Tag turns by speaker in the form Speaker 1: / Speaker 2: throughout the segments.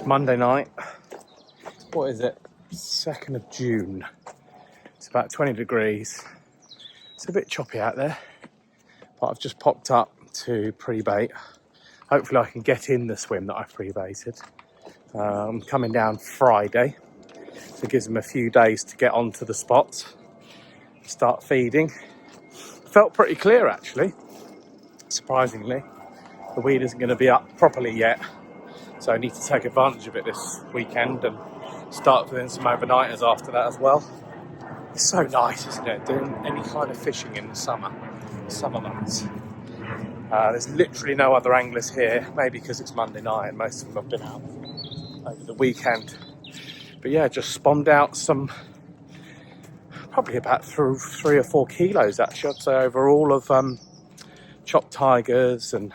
Speaker 1: Monday night. What is it? 2nd of June. It's about 20 degrees. It's a bit choppy out there, but I've just popped up to pre-bait. Hopefully I can get in the swim that I've pre-baited. I'm coming down Friday, so it gives them a few days to get onto the spots, start feeding. Felt pretty clear actually, surprisingly. The weed isn't going to be up properly yet, so I need to take advantage of it this weekend and start doing some overnighters after that as well. It's so nice, isn't it, doing any kind of fishing in the summer months. There's literally no other anglers here, maybe because it's Monday night and most of them have been out over the weekend. But yeah, just spawned out some, probably about 3 or 4 kilos actually, I'd say, over all of chopped tigers and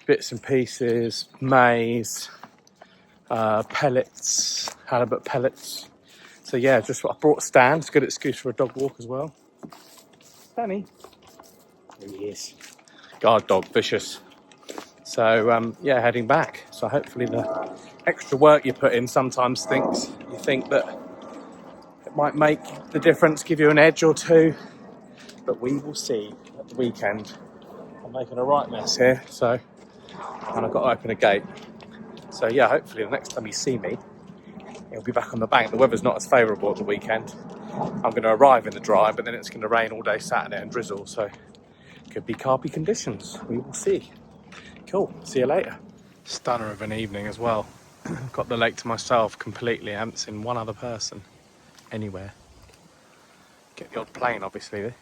Speaker 1: bits and pieces, maize, pellets, halibut pellets. So yeah, just what I brought Stan. It's a good excuse for a dog walk as well. Stanny, there he is. Guard dog, vicious. So yeah, heading back. So hopefully the extra work you put in sometimes you think that it might make the difference, give you an edge or two, but we will see at the weekend. I'm making a right mess here, and I've got to open a gate. So yeah, hopefully the next time you see me, it'll be back on the bank. The weather's not as favourable at the weekend. I'm going to arrive in the dry, but then it's going to rain all day Saturday and drizzle, so it could be carpy conditions. We will see. Cool, see you later. Stunner of an evening as well. Got the lake to myself completely. I haven't seen one other person anywhere. Get the odd plane, obviously,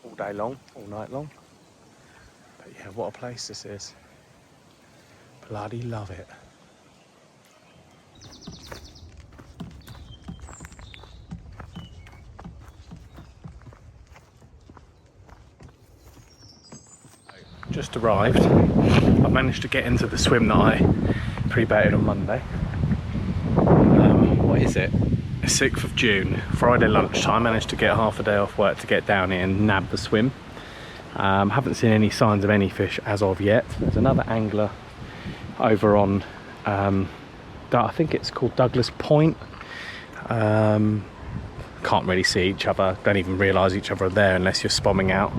Speaker 1: all day long, all night long. But yeah, what a place this is. Bloody love it. Just arrived. I managed to get into the swim that I pre-baited on Monday. What is it? 6th of June, Friday lunchtime. Managed to get half a day off work to get down here and nab the swim. Haven't seen any signs of any fish as of yet. There's another angler over on, I think it's called Douglas Point. Can't really see each other, don't even realise each other are there unless you're spomming out.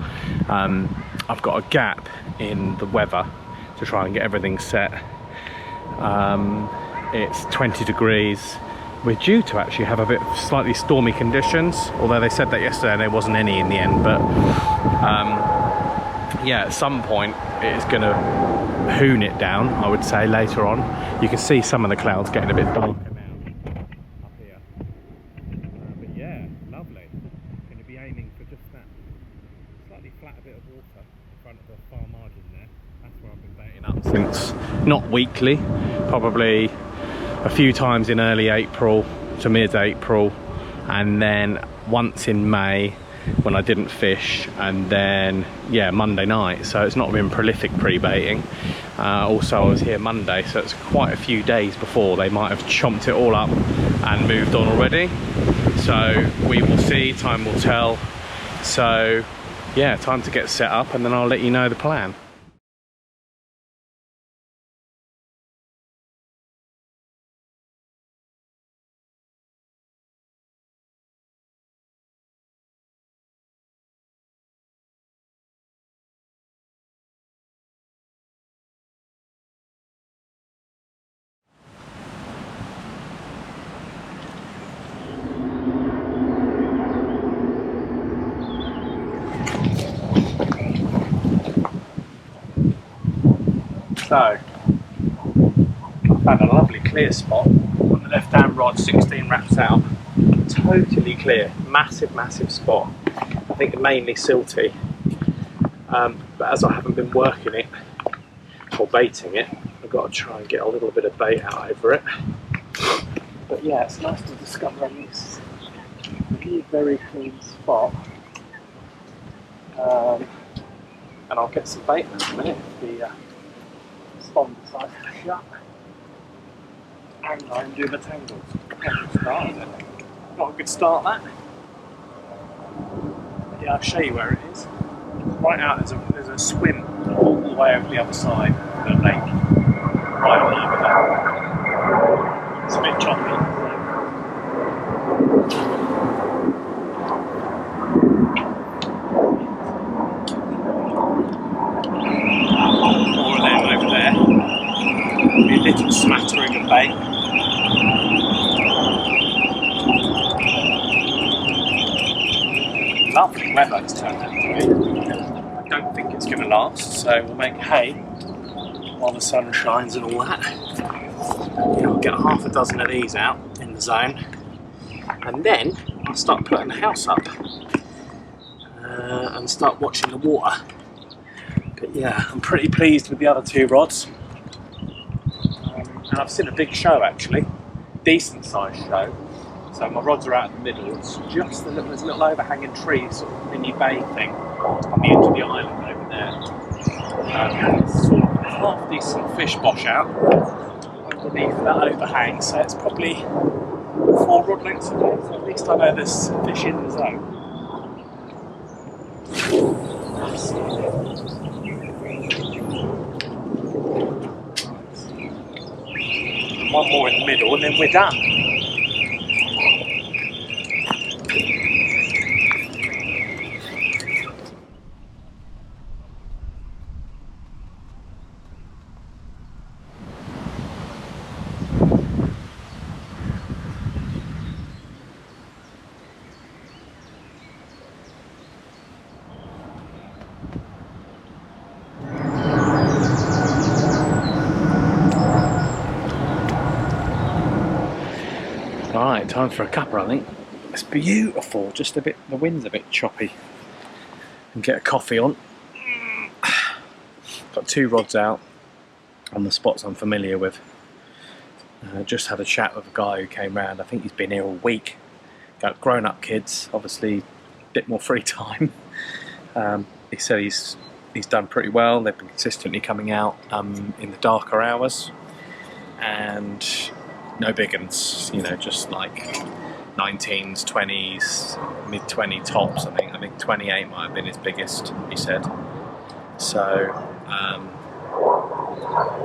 Speaker 1: I've got a gap in the weather to try and get everything set. It's 20 degrees. We're due to actually have a bit of slightly stormy conditions, although they said that yesterday and there wasn't any in the end. But yeah, at some point it's going to hoon it down, I would say, later on. You can see some of the clouds getting a bit darker now up here. But yeah, lovely. Going to be aiming for just that slightly flat bit of water in front of the far margin there. That's where I've been baiting up since, not weekly, probably a few times in early April to mid-April, and then once in May when I didn't fish, and then yeah, Monday night. So it's not been prolific pre-baiting. Also I was here Monday, so it's quite a few days before they might have chomped it all up and moved on already. So we will see, time will tell. So yeah, time to get set up and then I'll let you know the plan. So, I found a lovely clear spot on the left hand rod, 16 wraps out, totally clear, massive spot. I think mainly silty, but as I haven't been working it or baiting it, I've got to try and get a little bit of bait out over it. But yeah, it's nice to discover this really very clean spot, and I'll get some bait in a minute. The spawn decides to shut and I'm doing the tangles. Not a good start, is it? Not a good start, that. But yeah, I'll show you where it is. Right out, there's a swim all the way over the other side. the lake right on over there. It's a bit choppy. More of them over there. Be a little smattering of bait. Lovely weather it's turned out to be. I don't think it's going to last, so we'll make hay while the sun shines and all that. Yeah, I'll get half a dozen of these out in the zone, and then I'll start putting the house up and start watching the water. But yeah, I'm pretty pleased with the other two rods. And I've seen a big show actually, decent sized show. So my rods are out in the middle. It's just there's a little overhanging tree, sort of mini bay thing on the edge of the island over there. It's sort of half decent fish bosh out underneath that overhang. So it's probably 4 rod lengths away. So at least I know there's fish in the zone. One more in the middle and then we're done. Alright, time for a cuppa I think. It's beautiful, just a bit, the wind's a bit choppy. And get a coffee on. Got 2 rods out on the spots I'm familiar with. Just had a chat with a guy who came round, I think he's been here all week. Got grown up kids, obviously a bit more free time. He said he's done pretty well, they've been consistently coming out in the darker hours. And no big uns, you know, just like 19s, 20s, mid-20 tops, I think 28 might have been his biggest, he said. So,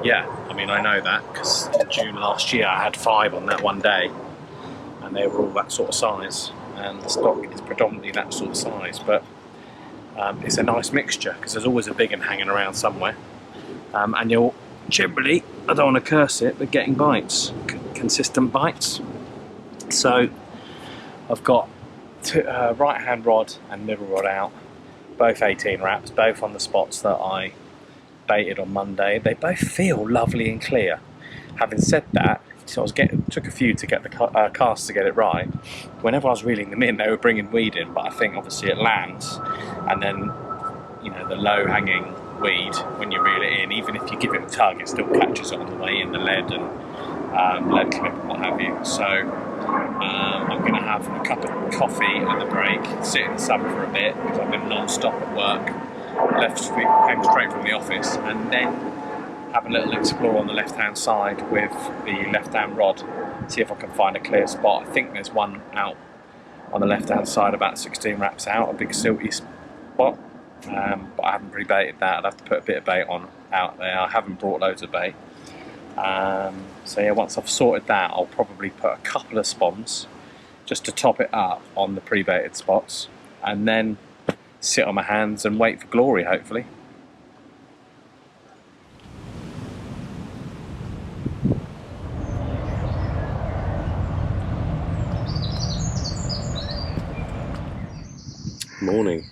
Speaker 1: yeah, I mean, I know that because in June last year I had 5 on that one day and they were all that sort of size, and the stock is predominantly that sort of size, but it's a nice mixture because there's always a big one hanging around somewhere, and you're generally, I don't want to curse it, but getting bites. Consistent bites. So I've got right hand rod and middle rod out, both 18 wraps, both on the spots that I baited on Monday. They both feel lovely and clear. Having said that, so took a few to get the cast to get it right. Whenever I was reeling them in, they were bringing weed in, but I think obviously it lands, and then, you know, the low hanging weed, when you reel it in, even if you give it a tug, it still catches it on the way in, the lead and lead clip and what have you. So I'm going to have a cup of coffee at the break, sit in the sun for a bit because I've been non-stop at work, came straight from the office, and then have a little explore on the left hand side with the left hand rod, see if I can find a clear spot. I think there's one out on the left hand side about 16 wraps out, a big silty spot, but I haven't re-baited that. I'd have to put a bit of bait on out there. I haven't brought loads of bait. So yeah, once I've sorted that, I'll probably put a couple of spawns just to top it up on the pre-baited spots, and then sit on my hands and wait for glory, hopefully. Morning.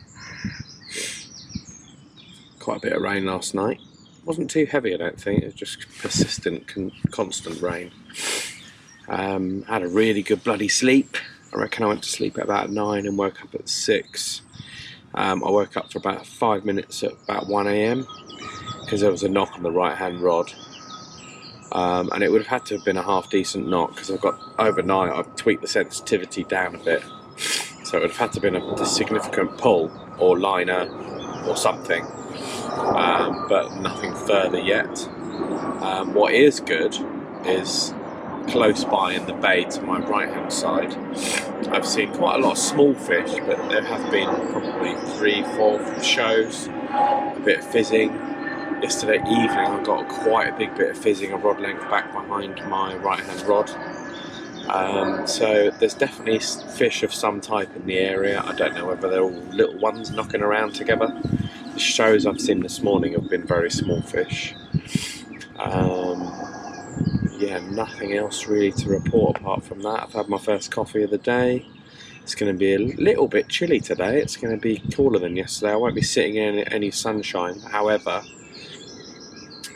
Speaker 1: Quite a bit of rain last night. Wasn't too heavy, I don't think. It was just persistent, constant rain. Had a really good bloody sleep. I reckon I went to sleep at about 9 and woke up at 6. I woke up for about 5 minutes at about 1 AM because there was a knock on the right hand rod. And it would have had to have been a half decent knock because overnight I've tweaked the sensitivity down a bit. So it would have had to have been a significant pull or liner or something. But nothing further yet. What is good is close by in the bay to my right hand side, I've seen quite a lot of small fish, but there have been probably 3-4 shows, a bit of fizzing, yesterday evening I got quite a big bit of fizzing a rod length back behind my right hand rod. So there's definitely fish of some type in the area. I don't know whether they're all little ones knocking around together. The shows I've seen this morning have been very small fish. Yeah, nothing else really to report apart from that. I've had my first coffee of the day. It's going to be a little bit chilly today. It's going to be cooler than yesterday. I won't be sitting in any sunshine. However,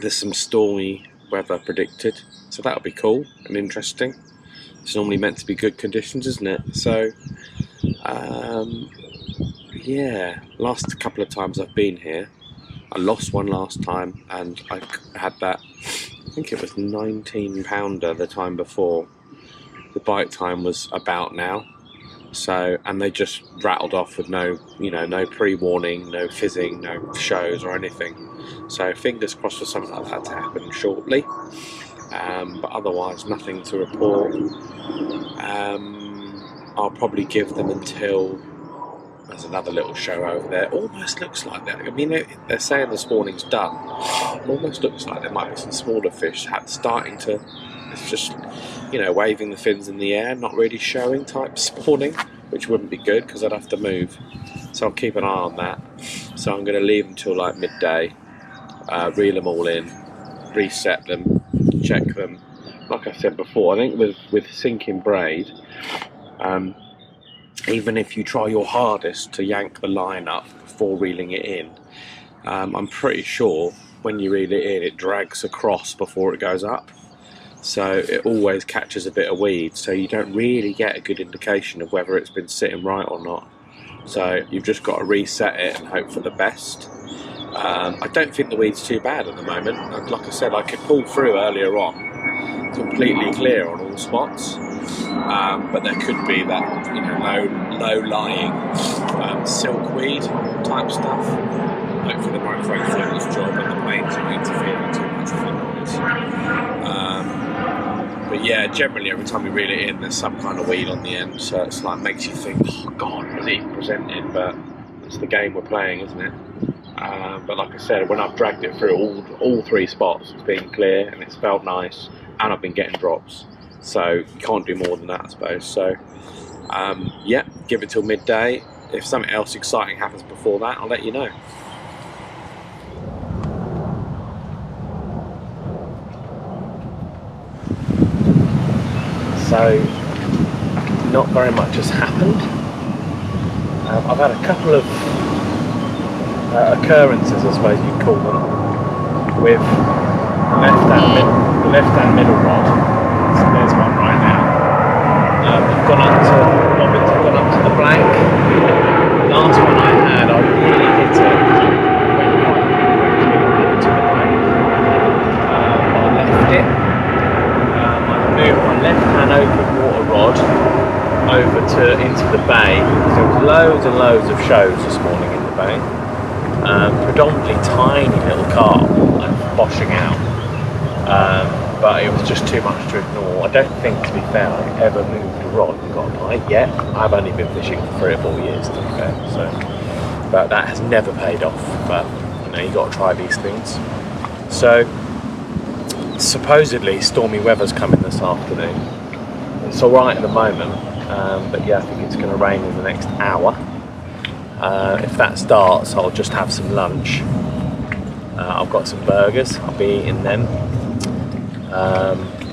Speaker 1: there's some stormy weather predicted, so that'll be cool and interesting. It's normally meant to be good conditions, isn't it? So, yeah, last couple of times I've been here, I lost one last time, and I had that, I think it was 19 pounder the time before. The bite time was about now. So, and they just rattled off with no, no pre-warning, no fizzing, no shows or anything. So fingers crossed for something like that to happen shortly. But otherwise, nothing to report. I'll probably give them until there's another little show over there. Almost looks like that. I mean, they're saying this morning's done. Almost looks like there might be some smaller fish starting to. It's just, waving the fins in the air, not really showing type spawning, which wouldn't be good because I'd have to move. So I'll keep an eye on that. So I'm going to leave them till like midday, reel them all in, reset them, check them. Like I said before, I think with sinking braid, even if you try your hardest to yank the line up before reeling it in, I'm pretty sure when you reel it in, it drags across before it goes up. So it always catches a bit of weed, so you don't really get a good indication of whether it's been sitting right or not. So you've just got to reset it and hope for the best. I don't think the weed's too bad at the moment. Like I said, I could pull through earlier on, completely clear on all spots, but there could be that low-lying silkweed type stuff. Hopefully the microphone's doing its job and the planes aren't interfering too much with the noise. But yeah, generally every time we reel it in, there's some kind of weed on the end, so it's like makes you think, oh God, was it even presented? But it's the game we're playing, isn't it? But like I said, when I've dragged it through all three spots, it's been clear and it's felt nice, and I've been getting drops. So you can't do more than that, I suppose. So yeah, give it till midday. If something else exciting happens before that, I'll let you know. So, not very much has happened. I've had a couple of occurrences, I suppose you'd call them, with the left-hand middle rod. So there's one right now. I've gone up to the blank. The last one I had, I really hit it. Went quite quickly into the blank. I left it. Moved my left-hand open water rod into the bay. There was loads and loads of shows this morning in the bay. Predominantly tiny little carp boshing out, but it was just too much to ignore. I don't think, to be fair, I've ever moved a rod and got a bite yet. I've only been fishing for 3 or 4 years, to be fair, so, but that has never paid off. But you got to try these things. So supposedly stormy weather's coming this afternoon. It's alright at the moment, but yeah, I think it's going to rain in the next hour. If that starts, I'll just have some lunch. I've got some burgers, I'll be eating them,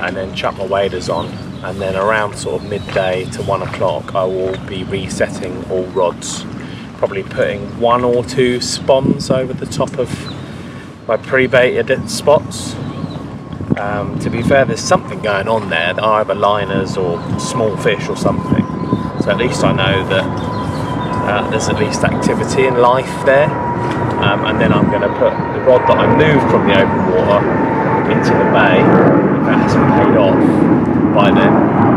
Speaker 1: and then chuck my waders on, and then around sort of midday to 1 o'clock I will be resetting all rods, probably putting 1 or 2 spons over the top of my pre-baited spots. To be fair, there's something going on there, either liners or small fish or something, so at least I know that there's at least activity and life there. And then I'm going to put the rod that I moved from the open water into the bay, if that hasn't paid off by then,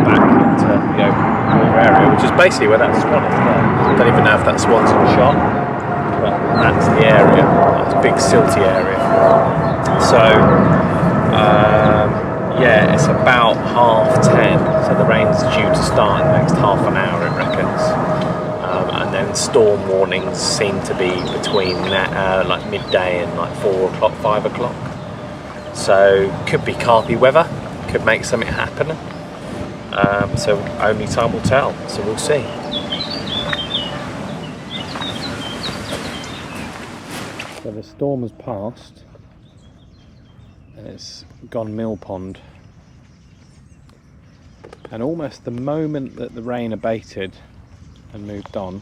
Speaker 1: back into the open water area, which is basically where that swan is there. I don't even know if that swan's in shot, but that's the area. That's a big silty area. So yeah, it's about 10:30, so the rain's due to start in the next half an hour, it reckons. And and then storm warnings seem to be between that, like midday and like 4 o'clock, 5 o'clock. So could be carpy weather, could make something happen. So only time will tell. So we'll see. So the storm has passed, and it's gone mill pond. And almost the moment that the rain abated and moved on,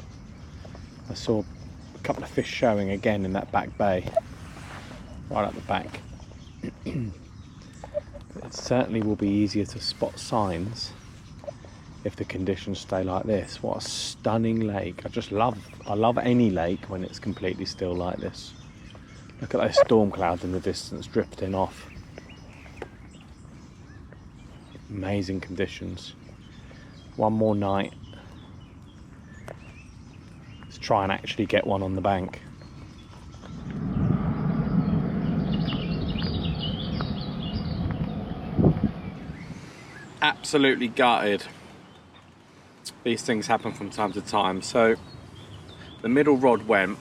Speaker 1: I saw a couple of fish showing again in that back bay, right at the back. It certainly will be easier to spot signs if the conditions stay like this. What a stunning lake. I love any lake when it's completely still like this. Look at those storm clouds in the distance drifting off. Amazing conditions. One more night. Let's try and actually get one on the bank. Absolutely gutted. These things happen from time to time. So the middle rod went,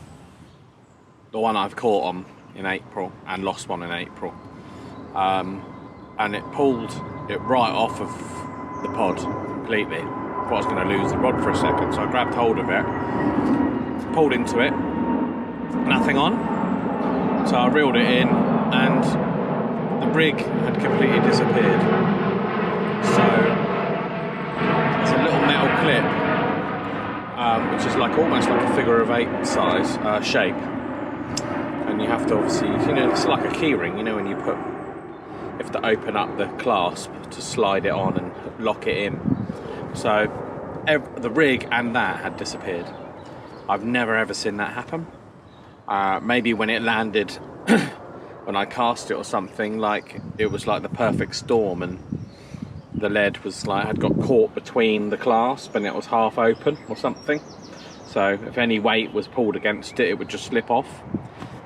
Speaker 1: the one I've caught on in April and lost one in April, and it pulled it right off of the pod completely. I thought I was going to lose the rod for a second, so I grabbed hold of it, pulled into it, nothing on, so I reeled it in, and the rig had completely disappeared. So there's a little metal clip, which is like almost like a figure of 8 size shape, and you have to obviously, it's like a key ring, when you have to open up the clasp to slide it on and lock it in. So the rig and that had disappeared. I've never ever seen that happen. Maybe when it landed, when I cast it or something, like it was like the perfect storm and the lead was like had got caught between the clasp and it was half open or something. So if any weight was pulled against it, it would just slip off.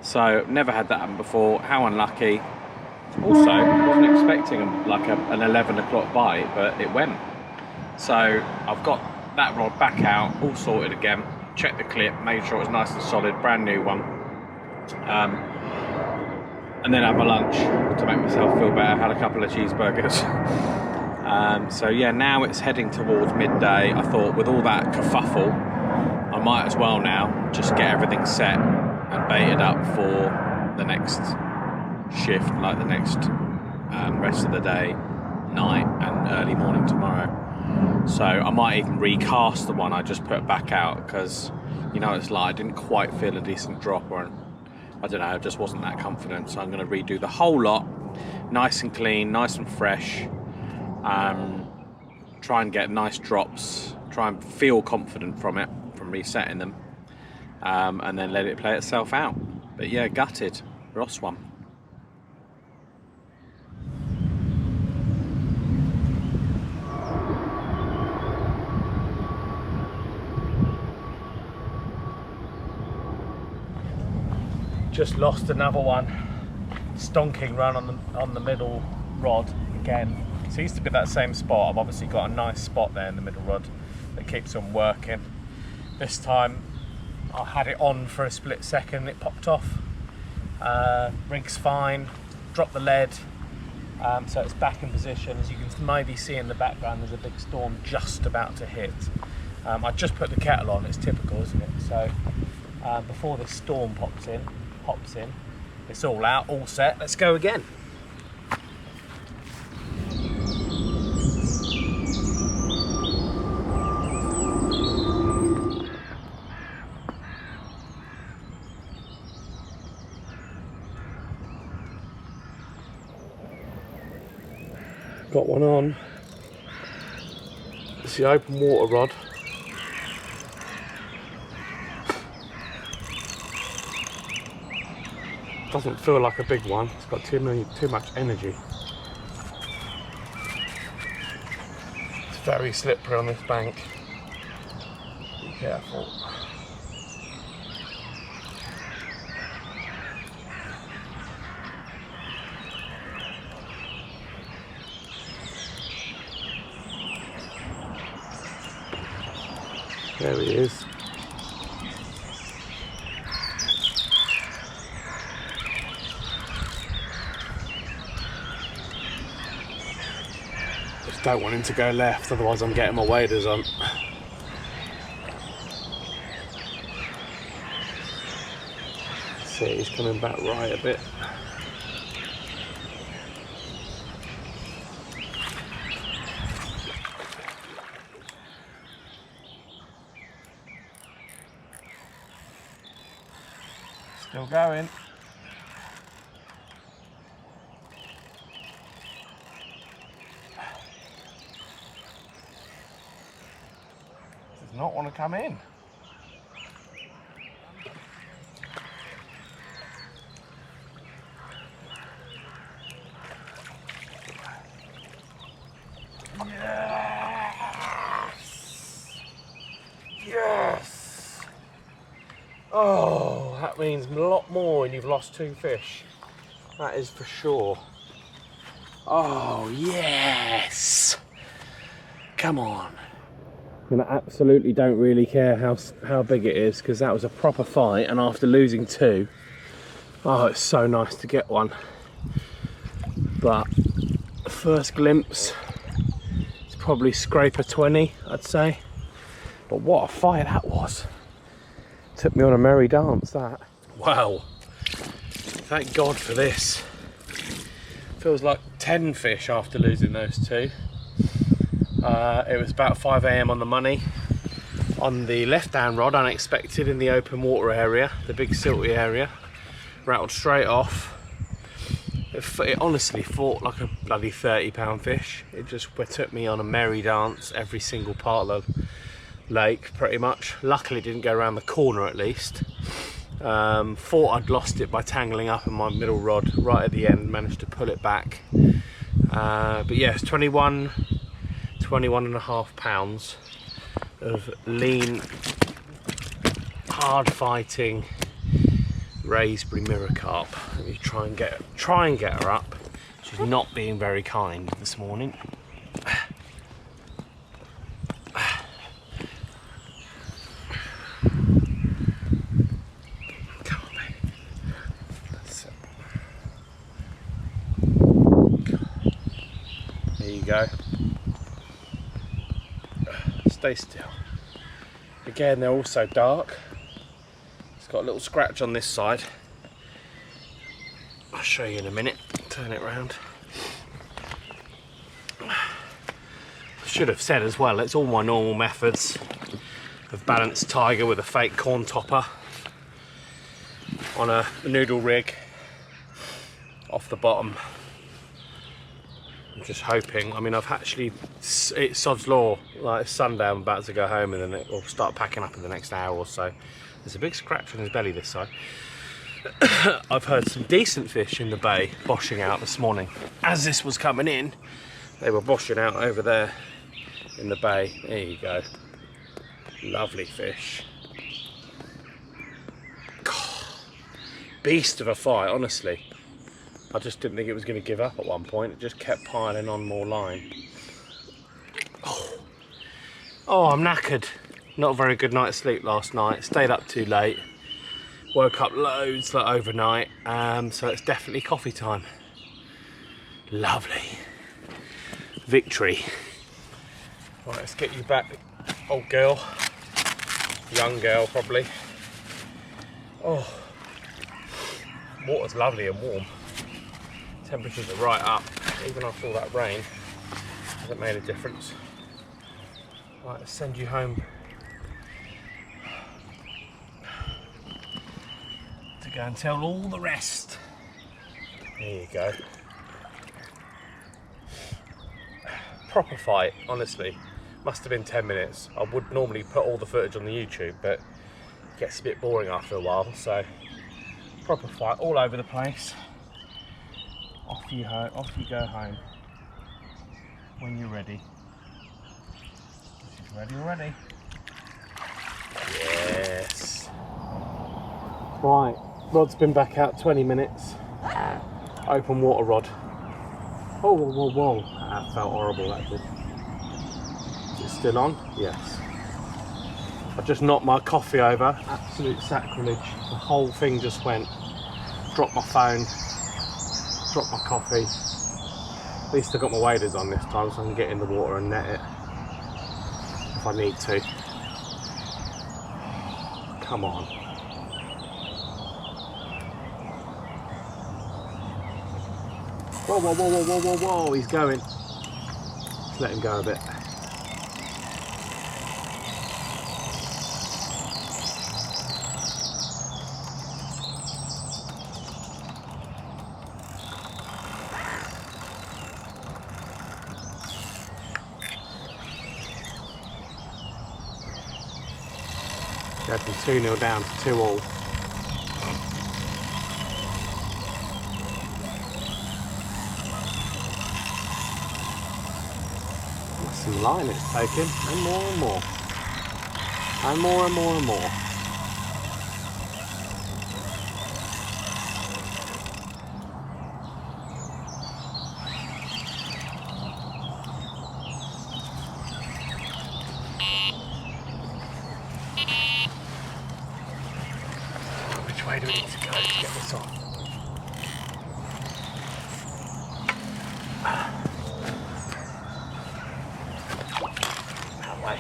Speaker 1: So never had that happen before. How unlucky. Also, wasn't expecting like an 11 o'clock bite, but it went. So I've got that rod back out, all sorted again, checked the clip, made sure it was nice and solid, brand new one. And then had my lunch to make myself feel better, had a couple of cheeseburgers. So yeah, now it's heading towards midday. I thought with all that kerfuffle, I might as well now just get everything set and baited up for the next shift, like the next rest of the day, night and early morning tomorrow. So I might even recast the one I just put back out, because it's like I didn't quite feel a decent drop, or I don't know, I just wasn't that confident. So I'm going to redo the whole lot, nice and clean, nice and fresh, try and get nice drops, try and feel confident from resetting them, and then let it play itself out. But yeah, gutted, Ross one. Just lost another one. Stonking run on the middle rod again. Seems to be that same spot. I've obviously got a nice spot there in the middle rod that keeps on working. This time I had it on for a split second, it popped off. Rig's fine, dropped the lead, so it's back in position. As you can maybe see in the background, there's a big storm just about to hit. I just put the kettle on, it's typical, isn't it? So before this storm pops in, it's all out, all set, let's go again. Got one on. It's the open water rod. Doesn't feel like a big one. It's got too much energy. It's very slippery on this bank. Be careful. There he is. don't want him to go left, otherwise I'm getting my waders on. See, he's coming back right a bit. Still going. Does not want to come in. Yes! Yes! Oh, that means a lot more when you've lost 2 fish. That is for sure. Oh, yes! Come on. And I absolutely don't really care how big it is, because that was a proper fight, and after losing 2, oh, it's so nice to get one. But first glimpse, it's probably scraper 20, I'd say. But what a fight that was. Took me on a merry dance, that. Wow. Thank God for this. Feels like 10 fish after losing those 2. It was about 5 AM on the money. On the left hand rod, unexpected in the open water area, the big silty area. Rattled straight off. It honestly fought like a bloody 30-pound fish. It just took me on a merry dance every single part of the lake, pretty much. Luckily it didn't go around the corner at least. Thought I'd lost it by tangling up in my middle rod right at the end, managed to pull it back. But yes, 21.5 pounds of lean, hard fighting Wraysbury mirror carp. Let me try and get her up. She's not being very kind this morning. Come on, babe. That's it. There you go. Stay still. Again, they're also dark. It's got a little scratch on this side. I'll show you in a minute. Turn it round. I should have said as well, it's all my normal methods of balanced tiger with a fake corn topper on a noodle rig off the bottom. I'm just hoping. I mean, I've actually, it's sod's law, like it's sundown, I'm about to go home, and then it will start packing up in the next hour or so. There's a big scratch on his belly this side. I've heard some decent fish in the bay boshing out this morning. As this was coming in, they were boshing out over there in the bay. There you go. Lovely fish. God, beast of a fight, honestly. I just didn't think it was going to give up at one point. It just kept piling on more line. Oh, I'm knackered. Not a very good night's sleep last night. Stayed up too late. Woke up loads like overnight. So it's definitely coffee time. Lovely. Victory. Right, let's get you back, old girl. Young girl, probably. Oh, water's lovely and warm. Temperatures are right up, even after all that rain. Hasn't made a difference. Right, let's send you home to go and tell all the rest. There you go. Proper fight, honestly. Must have been 10 minutes. I would normally put all the footage on the YouTube, but it gets a bit boring after a while, so proper fight all over the place. Off you go home when you're ready. She's ready already. Yes. Right, rod's been back out 20 minutes. Open water rod. Oh, whoa, whoa. That felt horrible, that did. Is it still on? Yes. I just knocked my coffee over. Absolute sacrilege. The whole thing just went. Dropped my phone. Dropped my coffee. At least I've got my waders on this time so I can get in the water and net it if I need to. Come on. Whoa, whoa, whoa, whoa, whoa, whoa, whoa, he's going. Let's let him go a bit. Go from 2-0 down to 2-all. Some line it's taken, and more and more. And more and more and more. Which way do we need to go to get this off? That way.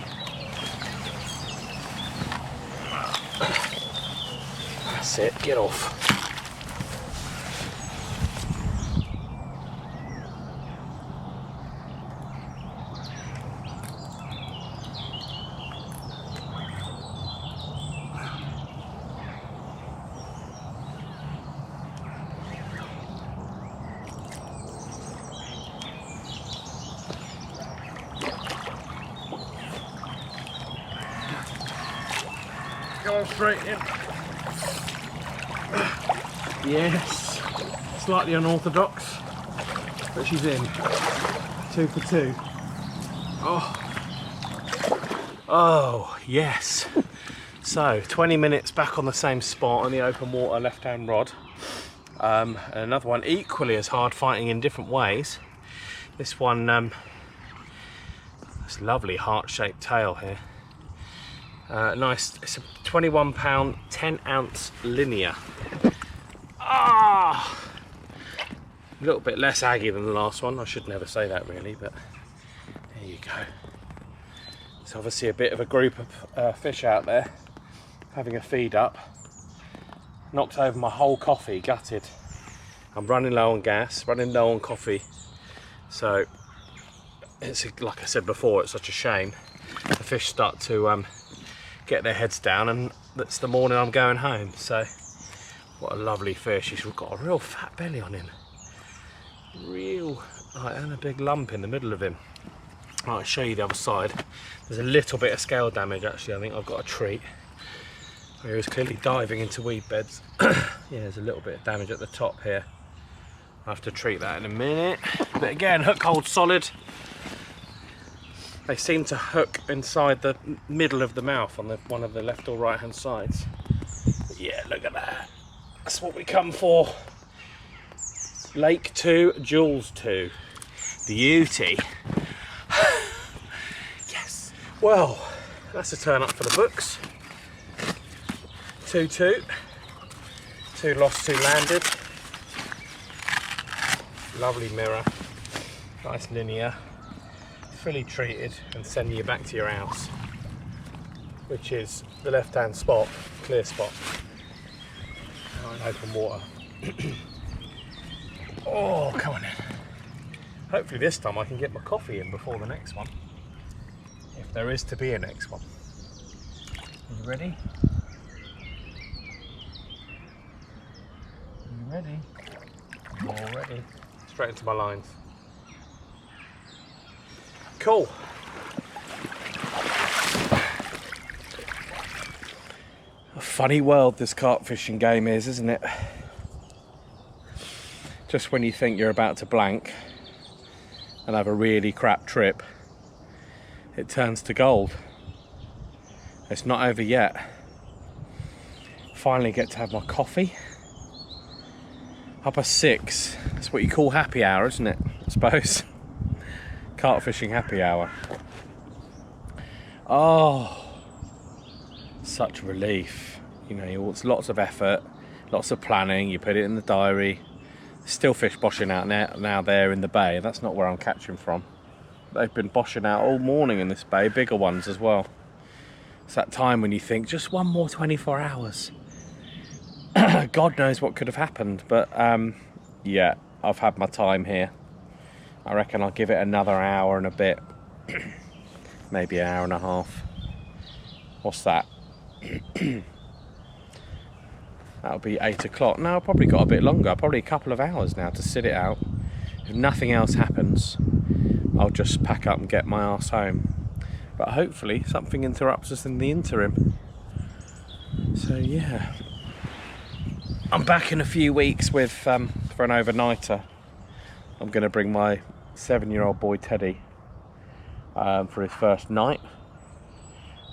Speaker 1: That's it, get off. Going straight in. Yes, slightly unorthodox, but she's in. 2 for 2. Oh yes. So 20 minutes back on the same spot on the open water left-hand rod. And another one equally as hard, fighting in different ways. This one, this lovely heart-shaped tail here. Nice, it's a 21 pound, 10 ounce linear. A little bit less aggy than the last one. I should never say that really, but there you go. There's obviously a bit of a group of fish out there having a feed up. Knocked over my whole coffee, gutted. I'm running low on gas, running low on coffee. So it's, like I said before, it's such a shame. The fish start to get their heads down, and that's the morning I'm going home. So what a lovely fish. He's got a real fat belly on him, real, and a big lump in the middle of him. I'll show you the other side. There's a little bit of scale damage actually. I think I've got a treat where he was clearly diving into weed beds. Yeah, there's a little bit of damage at the top here. I'll have to treat that in a minute, but again, hook holds solid. They seem to hook inside the middle of the mouth on one of the left or right hand sides. But yeah, look at that. That's what we come for. Lake 2, Jules 2. Beauty. Yes. Well, that's a turn up for the books. 2-2. 2 lost, 2 landed. Lovely mirror. Nice linear. Fully treated and sending you back to your house, which is the left hand spot, clear spot. Now in open water. Oh, come on in. Hopefully this time I can get my coffee in before the next one, if there is to be a next one. Are you ready? Are you ready? I'm all ready. Straight into my lines. Cool. A funny world this carp fishing game is, isn't it? Just when you think you're about to blank and have a really crap trip, it turns to gold. It's not over yet. Finally get to have my coffee. 6:30. That's what you call happy hour, isn't it? I suppose. Carp fishing happy hour. Oh, such relief. You know, it's lots of effort, lots of planning. You put it in the diary, Still fish boshing out now there in the bay. That's not where I'm catching from. They've been boshing out all morning in this bay, bigger ones as well. It's that time when you think, just one more 24 hours. God knows what could have happened, but yeah, I've had my time here. I reckon I'll give it another hour and a bit. Maybe an hour and a half. What's that? That'll be 8 o'clock. No, I've probably got a bit longer, probably a couple of hours now to sit it out. If nothing else happens, I'll just pack up and get my arse home. But hopefully something interrupts us in the interim. So yeah, I'm back in a few weeks with for an overnighter. I'm going to bring my 7-year-old boy Teddy for his first night.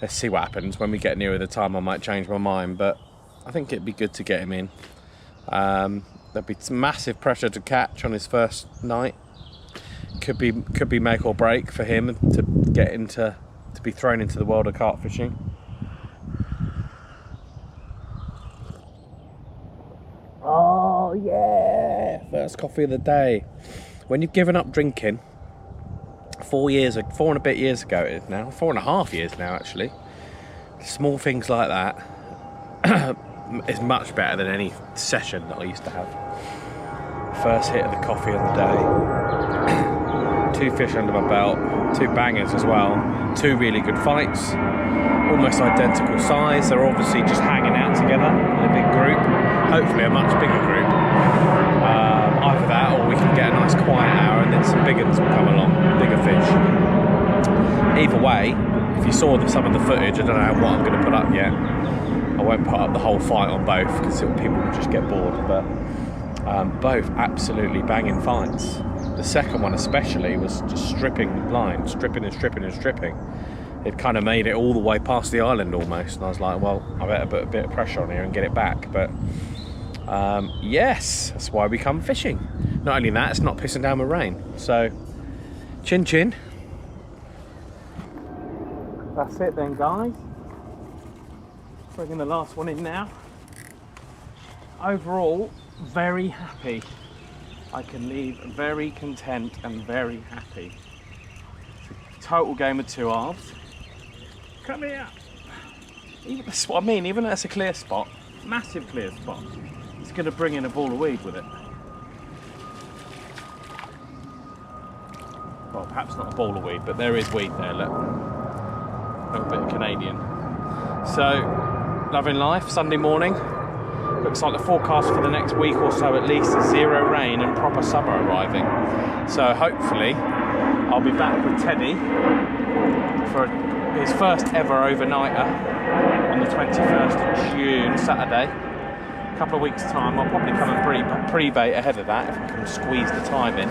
Speaker 1: Let's see what happens. When we get nearer the time, I might change my mind, but I think it'd be good to get him in. There'll be some massive pressure to catch on his first night. Could be make or break for him to be thrown into the world of carp fishing. Oh yeah, first coffee of the day. When you've given up drinking 4 and a bit years ago it is now, 4.5 years now actually, small things like that is much better than any session that I used to have. First hit of the coffee of the day. 2 fish under my belt, 2 bangers as well, 2 really good fights, almost identical size. They're obviously just hanging out together in a big group, hopefully a much bigger group. Either that or we can get a nice quiet hour and then some big ones will come along, bigger fish. Either way, if you saw some of the footage, I don't know what I'm going to put up yet. I won't put up the whole fight on both because people will just get bored, but both absolutely banging fights. The second one especially was just stripping the line, stripping. It kind of made it all the way past the island almost, and I was like, well, I better put a bit of pressure on here and get it back. But yes, that's why we come fishing. Not only that, it's not pissing down with rain. So, chin chin. That's it then, guys. Bringing the last one in now. Overall, very happy. I can leave very content and very happy. It's a total game of 2 halves. Come here. Even that's what I mean. Even though it's a clear spot, massive clear spot, it's going to bring in a ball of weed with it. Well, perhaps not a ball of weed, but there is weed there. Look, a little bit of Canadian. So, loving life. Sunday morning. Looks like the forecast for the next week or so at least is 0 rain and proper summer arriving. So hopefully I'll be back with Teddy for his first ever overnighter on the 21st of June, Saturday. A couple of weeks' time. I'll probably come and pre-bait ahead of that if I can squeeze the time in.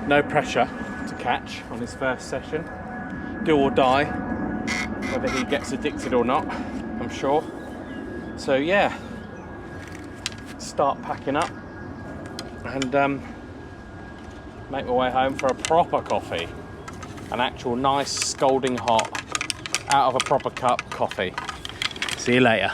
Speaker 1: No pressure to catch on his first session. Do or die, whether he gets addicted or not, I'm sure. So yeah, start packing up and make my way home for a proper coffee. An actual nice scalding hot, out of a proper cup coffee. See you later.